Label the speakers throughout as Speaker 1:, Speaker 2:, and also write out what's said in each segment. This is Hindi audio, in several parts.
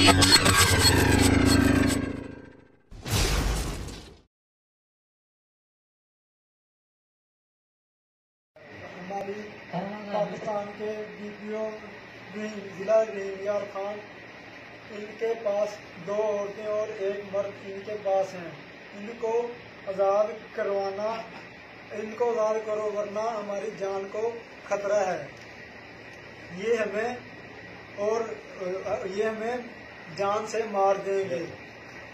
Speaker 1: हमारी पाकिस्तान के डीपीओ जिला रियार खान, इनके पास 2 औरतें और 1 मर्द इनके पास हैं। इनको आज़ाद करो वरना हमारी जान को खतरा है। ये हमें जान से मार देंगे।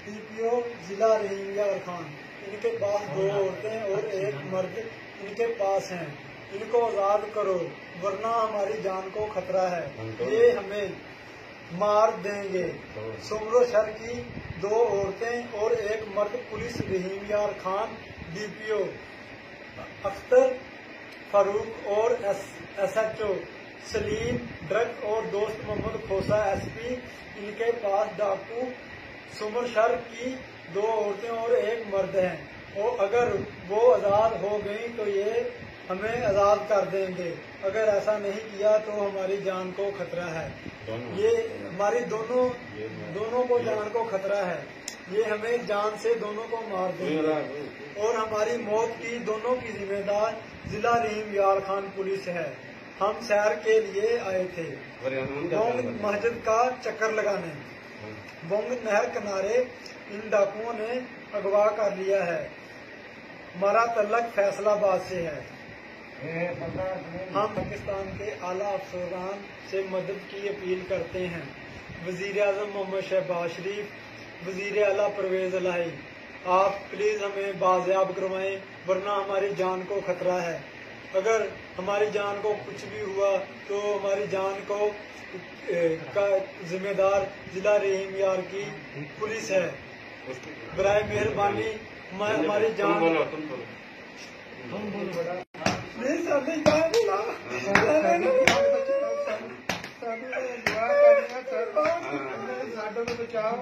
Speaker 1: डीपीओ जिला रियार खान, इनके पास 2 औरतें और 1 मर्द इनके पास हैं। इनको आज़ाद करो वरना हमारी जान को खतरा है। ये हमें मार देंगे। सुमरो शहर की 2 औरतें और 1 मर्द पुलिस रहीम यार खान, डीपीओ अख्तर फारूक और SHO सलीम ड्रग और दोस्त मोहम्मद खोसा SP, इनके पास डाकू सुमर शहर की 2 औरतें और 1 मर्द हैं। और अगर वो आज़ाद हो गई तो ये हमें आज़ाद कर देंगे। अगर ऐसा नहीं किया तो हमारी जान को खतरा है। ये हमारी दोनों को जान को खतरा है। ये हमें जान से दोनों को मार देंगे और हमारी मौत की दोनों की जिम्मेदार जिला रहीम यार खान पुलिस है। हम सैर के लिए आए थे बोंग मस्जिद का चक्कर लगाने। बोंग नहर किनारे इन डाकुओं ने अगवा कर लिया है। हमारा तल्लक फैसलाबाद से है। हम पाकिस्तान के आला अफसरान से मदद की अपील करते हैं। वजीर आज़म मोहम्मद शहबाज शरीफ, वजीर आला परवेज इलाही, आप प्लीज हमें बाजियाब करवाएं वरना हमारी जान को खतरा है। अगर हमारी जान को कुछ भी हुआ तो हमारी जान को का जिम्मेदार जिला रहीम यार की पुलिस है। बराए मेहरबानी हमारी जान प्लीज हमें बचाओ।